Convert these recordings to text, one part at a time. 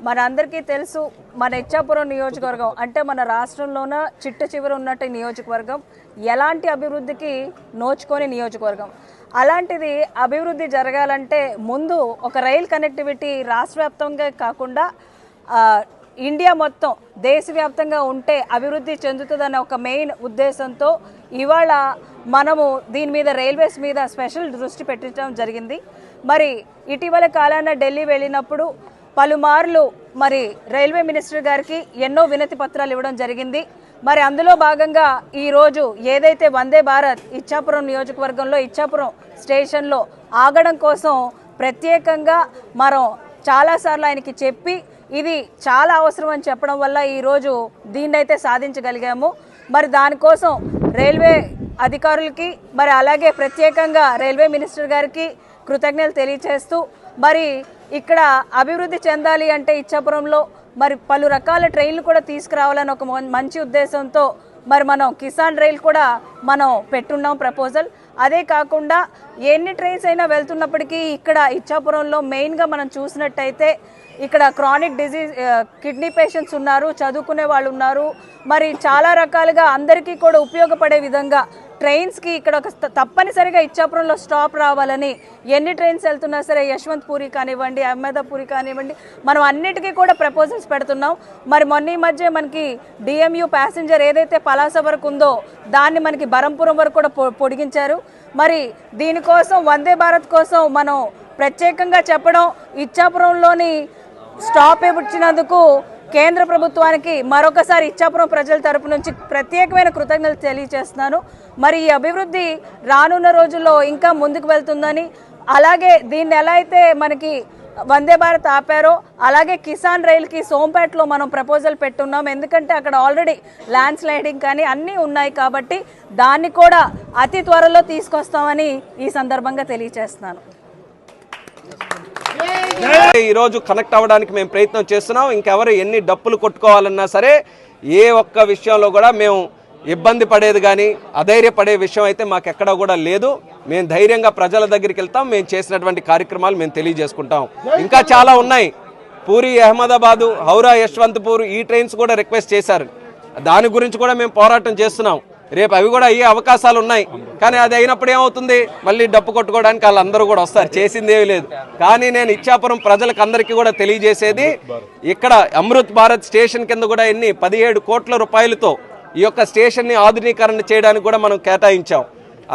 మనందరికీ తెలుసు మన ఇచ్చాపురం నియోజకవర్గం అంటే మన రాష్ట్రంలోన చిట్ట చివరి ఉన్నట్టు నియోజకవర్గం ఎలాంటి అభివృద్ధికి నోచుకొని నియోజకవర్గం. అలాంటిది అభివృద్ధి జరగాలంటే ముందు ఒక రైల్ కనెక్టివిటీ రాష్ట్ర వ్యాప్తంగా కాకుండా ఇండియా మొత్తం దేశవ్యాప్తంగా ఉంటే అభివృద్ధి చెందుతుందన్న ఒక మెయిన్ ఉద్దేశంతో ఇవాళ మనము దీని మీద రైల్వేస్ మీద స్పెషల్ దృష్టి పెట్టడం జరిగింది. మరి ఇటీవల కాలాన ఢిల్లీ వెళ్ళినప్పుడు పలుమార్లు మరి రైల్వే మినిస్టర్ గారికి ఎన్నో వినతి పత్రాలు ఇవ్వడం జరిగింది. మరి అందులో భాగంగా ఈరోజు ఏదైతే వందే భారత్ ఇచ్చాపురం నియోజకవర్గంలో ఇచ్చాపురం స్టేషన్లో ఆగడం కోసం ప్రత్యేకంగా మనం చాలాసార్లు ఆయనకి చెప్పి ఇది చాలా అవసరం అని చెప్పడం వల్ల ఈరోజు దీన్నైతే సాధించగలిగాము. మరి దానికోసం రైల్వే అధికారులకి మరి అలాగే ప్రత్యేకంగా రైల్వే మినిస్టర్ గారికి కృతజ్ఞతలు తెలియజేస్తూ మరి ఇక్కడ అభివృద్ధి చెందాలి అంటే ఇచ్చాపురంలో మరి పలు రకాల ట్రైన్లు కూడా తీసుకురావాలని ఒక మంచి ఉద్దేశంతో మరి మనం కిసాన్ రైల్ కూడా మనం పెట్టున్నాం ప్రపోజల్. అదే కాకుండా ఎన్ని ట్రైన్స్ అయినా వెళ్తున్నప్పటికీ ఇక్కడ ఇచ్చాపురంలో మెయిన్గా మనం చూసినట్టయితే ఇక్కడ క్రానిక్ డిజీజ్ కిడ్నీ పేషెంట్స్ ఉన్నారు, చదువుకునే వాళ్ళు ఉన్నారు. మరి చాలా రకాలుగా అందరికీ కూడా ఉపయోగపడే విధంగా ట్రైన్స్కి ఇక్కడ ఒక తప్పనిసరిగా ఇచ్చాపురంలో స్టాప్ రావాలని ఎన్ని ట్రైన్స్ వెళ్తున్నా సరే యశ్వంత్పూరి కానివ్వండి, అహ్మదాపూరి కానివ్వండి, మనం అన్నిటికీ కూడా ప్రపోజల్స్ పెడుతున్నాం. మరి మొన్న ఈ మధ్య మనకి డిఎంయూ ప్యాసింజర్ ఏదైతే పలాస వరకు ఉందో దాన్ని మనకి బరంపురం వరకు కూడా పొడిగించారు. మరి దీనికోసం వందే భారత్ కోసం మనం ప్రత్యేకంగా చెప్పడం, ఇచ్చాపురంలోని స్టాప్ ఇచ్చినందుకు కేంద్ర ప్రభుత్వానికి మరొకసారి ఇచ్చాపురం ప్రజల తరపు నుంచి ప్రత్యేకమైన కృతజ్ఞతలు తెలియజేస్తున్నాను. మరి ఈ అభివృద్ధి రానున్న రోజుల్లో ఇంకా ముందుకు వెళ్తుందని, అలాగే దీన్ని ఎలా అయితే మనకి వందే భారత్ ఆపారో అలాగే కిసాన్ రైల్కి సోంపేటలో మనం ప్రపోజల్ పెట్టున్నాం. ఎందుకంటే అక్కడ ఆల్రెడీ ల్యాండ్ స్లైడింగ్ కానీ అన్నీ ఉన్నాయి కాబట్టి దాన్ని కూడా అతి త్వరలో తీసుకొస్తామని ఈ సందర్భంగా తెలియజేస్తున్నాను. ఈరోజు కనెక్ట్ అవ్వడానికి మేము ప్రయత్నం చేస్తున్నాం. ఇంకెవరు ఎన్ని డప్పులు కొట్టుకోవాలన్నా సరే ఏ ఒక్క విషయంలో కూడా మేము ఇబ్బంది పడేది కానీ అధైర్యపడే విషయం అయితే మాకు ఎక్కడా కూడా లేదు. మేము ధైర్యంగా ప్రజల దగ్గరికి వెళ్తాం. మేము చేసినటువంటి కార్యక్రమాలు మేము తెలియజేసుకుంటాం. ఇంకా చాలా ఉన్నాయి. పూరి, అహ్మదాబాదు, హౌరా, యశ్వంతపూర్ ఈ ట్రైన్స్ కూడా రిక్వెస్ట్ చేశారు. దాని గురించి కూడా మేము పోరాటం చేస్తున్నాం. రేపు అవి కూడా అయ్యే అవకాశాలు ఉన్నాయి. కానీ అది అయినప్పుడు ఏమవుతుంది, మళ్ళీ డప్పు కొట్టుకోవడానికి వాళ్ళందరూ కూడా వస్తారు. చేసిందేమీ లేదు. కానీ నేను ఇచ్చాపురం ప్రజలకు అందరికీ కూడా తెలియజేసేది, ఇక్కడ అమృత్ భారత్ స్టేషన్ కింద కూడా 17 కోట్ల రూపాయలతో ఈ యొక్క స్టేషన్ని ఆధునీకరణ చేయడానికి కూడా మనం కేటాయించాం.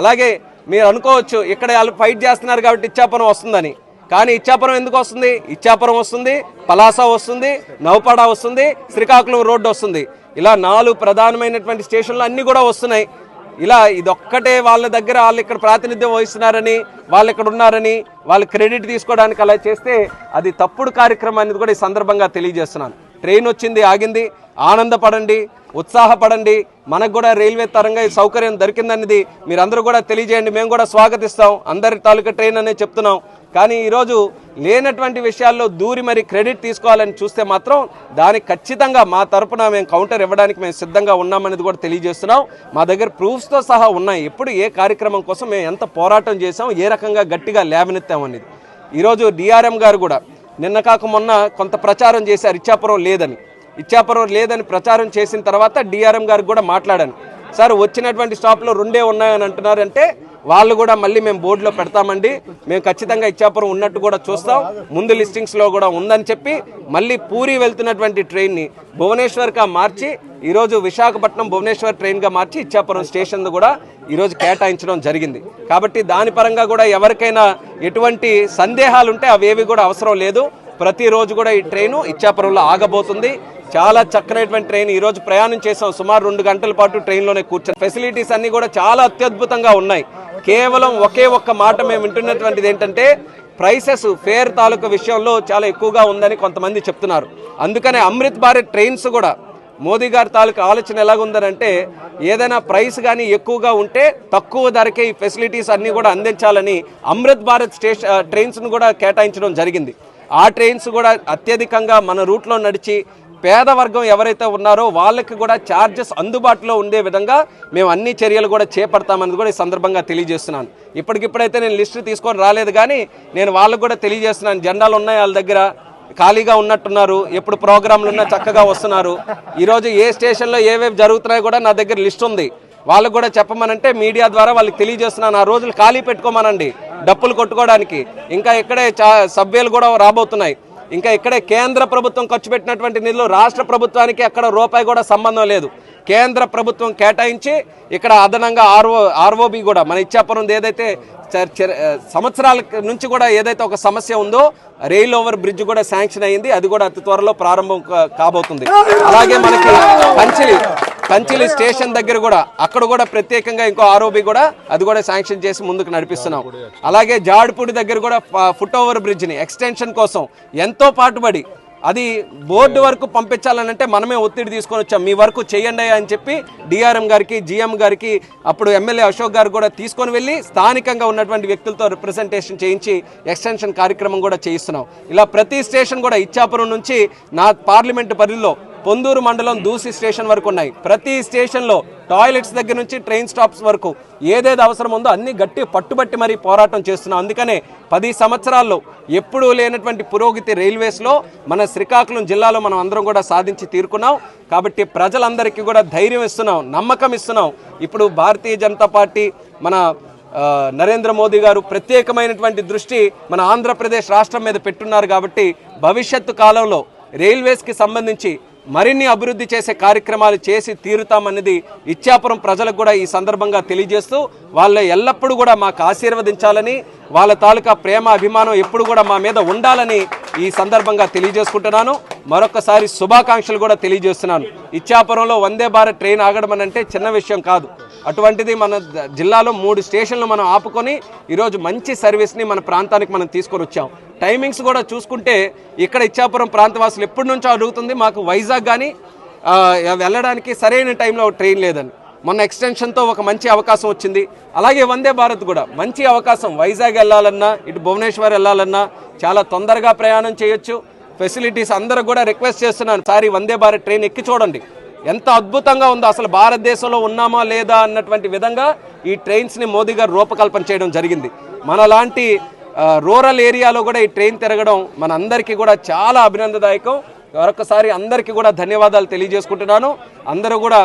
అలాగే మీరు అనుకోవచ్చు ఇక్కడ వాళ్ళు ఫైట్ చేస్తున్నారు కాబట్టి ఇచ్చాపురం వస్తుందని. కానీ ఇచ్చాపురం ఎందుకు వస్తుంది? ఇచ్చాపురం వస్తుంది, పలాస వస్తుంది, నౌపాడ వస్తుంది, శ్రీకాకుళం రోడ్డు వస్తుంది. ఇలా 4 ప్రధానమైనటువంటి స్టేషన్లు అన్నీ కూడా వస్తున్నాయి. ఇలా ఇదొక్కటే వాళ్ళ దగ్గర వాళ్ళు ఇక్కడ ప్రాతినిధ్యం వహిస్తున్నారని, వాళ్ళు ఇక్కడ ఉన్నారని వాళ్ళు క్రెడిట్ తీసుకోవడానికి అలా చేస్తే అది తప్పుడు కార్యక్రమం అనేది కూడా ఈ సందర్భంగా తెలియజేస్తున్నాను. ట్రైన్ వచ్చింది, ఆగింది, ఆనందపడండి, ఉత్సాహపడండి. మనకు కూడా రైల్వే తరంగా ఈ సౌకర్యం దొరికిందనేది మీరందరూ కూడా తెలియజేయండి. మేము కూడా స్వాగతిస్తాం. అందరి తాలూకా ట్రైన్ అనే చెప్తున్నాం. కానీ ఈరోజు లేనటువంటి విషయాల్లో దూరి మరి క్రెడిట్ తీసుకోవాలని చూస్తే మాత్రం దానికి ఖచ్చితంగా మా తరపున మేము కౌంటర్ ఇవ్వడానికి మేము సిద్ధంగా ఉన్నామనేది కూడా తెలియజేస్తున్నాం. మా దగ్గర ప్రూఫ్స్తో సహా ఉన్నాయి. ఎప్పుడు ఏ కార్యక్రమం కోసం మేము ఎంత పోరాటం చేసాం, ఏ రకంగా గట్టిగా లేవనెత్తామనేది. ఈరోజు డిఆర్ఎం గారు కూడా నిన్న కాక మొన్న కొంత ప్రచారం చేశారు ఇచ్చాపురం లేదని ప్రచారం చేసిన తర్వాత డిఆర్ఎం గారికి కూడా మాట్లాడాను. సార్ వచ్చినటువంటి స్టాప్లో 2 ఉన్నాయని అంటున్నారంటే వాళ్ళు కూడా మళ్ళీ మేము బోర్డులో పెడతామండి, మేము ఖచ్చితంగా ఇచ్చాపురం ఉన్నట్టు కూడా చూస్తాం, ముందు లిస్టింగ్స్లో కూడా ఉందని చెప్పి మళ్ళీ పూరి వెళ్తున్నటువంటి ట్రైన్ని భువనేశ్వర్గా మార్చి ఈరోజు విశాఖపట్నం భువనేశ్వర్ ట్రైన్గా మార్చి ఇచ్చాపురం స్టేషన్ కూడా ఈరోజు కేటాయించడం జరిగింది. కాబట్టి దాని పరంగా కూడా ఎవరికైనా ఎటువంటి సందేహాలు ఉంటే అవేవి కూడా అవసరం లేదు. ప్రతిరోజు కూడా ఈ ట్రైను ఇచ్చాపురంలో ఆగబోతుంది. చాలా చక్కనైనటువంటి ట్రైన్. ఈరోజు ప్రయాణం చేసాం. సుమారు 2 గంటల పాటు ట్రైన్లోనే కూర్చొని ఫెసిలిటీస్ అన్నీ కూడా చాలా అత్యద్భుతంగా ఉన్నాయి. కేవలం ఒకే ఒక్క మాట మేము వింటున్నటువంటిది ఏంటంటే ప్రైసెస్ ఫేర్ తాలూకా విషయంలో చాలా ఎక్కువగా ఉందని కొంతమంది చెప్తున్నారు. అందుకనే అమృత్ భారత్ ట్రైన్స్ కూడా మోదీ గారి తాలూకా ఆలోచన ఎలాగుందనంటే ఏదైనా ప్రైస్ కానీ ఎక్కువగా ఉంటే తక్కువ ధరకే ఈ ఫెసిలిటీస్ అన్నీ కూడా అందించాలని అమృత్ భారత్ ట్రైన్స్ను కూడా కేటాయించడం జరిగింది. ఆ ట్రైన్స్ కూడా అత్యధికంగా మన రూట్లో నడిచి పేద వర్గం ఎవరైతే ఉన్నారో వాళ్ళకి కూడా ఛార్జెస్ అందుబాటులో ఉండే విధంగా మేము అన్ని చర్యలు కూడా చేపడతామని కూడా ఈ సందర్భంగా తెలియజేస్తున్నాను. ఇప్పటికిప్పుడైతే నేను లిస్టు తీసుకొని రాలేదు కానీ నేను వాళ్ళకు కూడా తెలియజేస్తున్నాను. జెండాలు ఉన్నాయి వాళ్ళ దగ్గర, ఖాళీగా ఉన్నట్టున్నారు, ఎప్పుడు ప్రోగ్రాంలు ఉన్నా చక్కగా వస్తున్నారు. ఈరోజు ఏ స్టేషన్లో ఏవేవి జరుగుతున్నాయో కూడా నా దగ్గర లిస్ట్ ఉంది. వాళ్ళకు కూడా చెప్పమనంటే మీడియా ద్వారా వాళ్ళకి తెలియజేస్తున్నాను. ఆ రోజులు ఖాళీ పెట్టుకోమనండి డప్పులు కొట్టుకోవడానికి. ఇంకా ఇక్కడే సబ్వేలు కూడా రాబోతున్నాయి. ఇంకా ఇక్కడే కేంద్ర ప్రభుత్వం ఖర్చు పెట్టినటువంటి నిధులు రాష్ట్ర ప్రభుత్వానికి అక్కడ రూపాయి కూడా సంబంధం లేదు. కేంద్ర ప్రభుత్వం కేటాయించి ఇక్కడ అదనంగా ఆర్ఓబి కూడా మన ఇచ్చాపురం ఏదైతే సంవత్సరాల నుంచి కూడా ఏదైతే ఒక సమస్య ఉందో రైల్ ఓవర్ బ్రిడ్జ్ కూడా శాంక్షన్ అయ్యింది. అది కూడా అతి త్వరలో ప్రారంభం కాబోతుంది. అలాగే మనకి కంచిలి స్టేషన్ దగ్గర కూడా అక్కడ కూడా ప్రత్యేకంగా ఇంకో ఆర్ఓబి కూడా అది కూడా శాంక్షన్ చేసి ముందుకు నడిపిస్తున్నాం. అలాగే జాడ్పూడి దగ్గర కూడా ఫుట్ ఓవర్ బ్రిడ్జ్ని ఎక్స్టెన్షన్ కోసం ఎంతో పాటుపడి అది బోర్డు వరకు పంపించాలనంటే మనమే ఒత్తిడి తీసుకొని వచ్చాం. మీ వరకు చేయండి అని చెప్పి డిఆర్ఎం గారికి, జిఎం గారికి, అప్పుడు ఎమ్మెల్యే అశోక్ గారు కూడా తీసుకొని వెళ్ళి స్థానికంగా ఉన్నటువంటి వ్యక్తులతో రిప్రజెంటేషన్ చేయించి ఎక్స్టెన్షన్ కార్యక్రమం కూడా చేయిస్తున్నాం. ఇలా ప్రతి స్టేషన్ కూడా ఇచ్చాపురం నుంచి నా పార్లమెంటు పరిధిలో పొందూరు మండలం దూసి స్టేషన్ వరకు ఉన్నాయి. ప్రతి స్టేషన్లో టాయిలెట్స్ దగ్గర నుంచి ట్రైన్ స్టాప్స్ వరకు ఏదేది అవసరం ఉందో అన్ని గట్టి పట్టుబట్టి మరీ పోరాటం చేస్తున్నాం. అందుకనే 10 సంవత్సరాల్లో ఎప్పుడూ లేనటువంటి పురోగతి రైల్వేస్లో మన శ్రీకాకుళం జిల్లాలో మనం అందరం కూడా సాధించి తీరుకున్నాం. కాబట్టి ప్రజలందరికీ కూడా ధైర్యం ఇస్తున్నాం, నమ్మకం ఇస్తున్నాం. ఇప్పుడు భారతీయ జనతా పార్టీ మన నరేంద్ర మోదీ గారు ప్రత్యేకమైనటువంటి దృష్టి మన ఆంధ్రప్రదేశ్ రాష్ట్రం మీద పెట్టున్నారు. కాబట్టి భవిష్యత్తు కాలంలో రైల్వేస్కి సంబంధించి మరిన్ని అభివృద్ధి చేసే కార్యక్రమాలు చేసి తీరుతామన్నది ఇచ్చాపురం ప్రజలకు కూడా ఈ సందర్భంగా తెలియజేస్తూ వాళ్ళు ఎల్లప్పుడూ కూడా మాకు ఆశీర్వదించాలని, వాళ్ళ తాలూకా ప్రేమ అభిమానం ఎప్పుడు కూడా మా మీద ఉండాలని ఈ సందర్భంగా తెలియజేసుకుంటున్నాను. మరొకసారి శుభాకాంక్షలు కూడా తెలియజేస్తున్నాను. ఇచ్చాపురంలో వందే భారత్ ట్రైన్ ఆగడం అంటే చిన్న విషయం కాదు. అటువంటిది మన జిల్లాలో 3 స్టేషన్లు మనం ఆపుకొని ఈరోజు మంచి సర్వీస్ని మన ప్రాంతానికి మనం తీసుకొని వచ్చాం. టైమింగ్స్ కూడా చూసుకుంటే ఇక్కడ ఇచ్చాపురం ప్రాంతవాసులు ఎప్పటి నుంచో అడుగుతుంది మాకు వైజాగ్ కానీ వెళ్ళడానికి సరైన టైంలో ట్రైన్ లేదని. మొన్న ఎక్స్టెన్షన్తో ఒక మంచి అవకాశం వచ్చింది. అలాగే వందే భారత్ కూడా మంచి అవకాశం. వైజాగ్ వెళ్ళాలన్నా, ఇటు భువనేశ్వర్ వెళ్ళాలన్నా చాలా తొందరగా ప్రయాణం చేయొచ్చు. ఫెసిలిటీస్ అందరూ కూడా రిక్వెస్ట్ చేస్తున్నాను, సారి వందే భారత్ ట్రైన్ ఎక్కి చూడండి, ఎంత అద్భుతంగా ఉందో. అసలు భారతదేశంలో ఉన్నామా లేదా అన్నటువంటి విధంగా ఈ ట్రైన్స్ని మోదీ గారు రూపకల్పన చేయడం జరిగింది. మనలాంటి రూరల్ ఏరియాలో కూడా ఈ ట్రైన్ తిరగడం మన అందరికీ కూడా చాలా అభినందదాయకం. మరొకసారి అందరికీ కూడా ధన్యవాదాలు తెలియజేసుకుంటున్నాను. అందరూ కూడా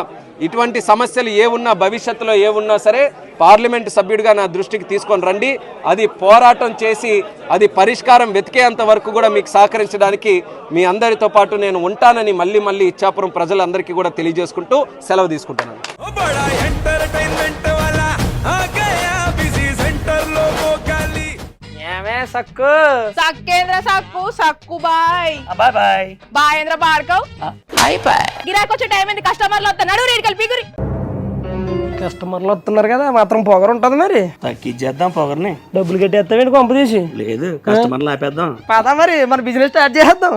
ఇటువంటి సమస్యలు ఏమున్నా, భవిష్యత్తులో ఏమున్నా సరే పార్లమెంటు సభ్యుడిగా నా దృష్టికి తీసుకొని రండి. అది పోరాటం చేసి అది పరిష్కారం వెతికేంత వరకు కూడా మీకు సహకరించడానికి మీ అందరితో పాటు నేను ఉంటానని మళ్ళీ ఇచ్చాపురం ప్రజలందరికీ కూడా తెలియజేసుకుంటూ సెలవు తీసుకుంటున్నాను. సక్కు సక్కేంద్ర సక్కు సక్కు బాయ్ బాయ్ బాయ్ బాయేంద్ర భార్గవ్ బాయ్ బాయ్. గిరాకి వచ్చే టైం ఏంది, కస్టమర్లు వస్తున్నాడు, రేటు కలిపి గురి. కస్టమర్లు వస్తున్నారు కదా, మాత్రం పొగరు ఉంటది. మరి తగ్గించేద్దాం పొగర్ని. డబ్బులు కట్టేస్తావేంటి కొంప తీసి? లేదు, కస్టమర్లు ఆపేద్దాం. పదా మరి మన బిజినెస్ స్టార్ట్ చేద్దాం.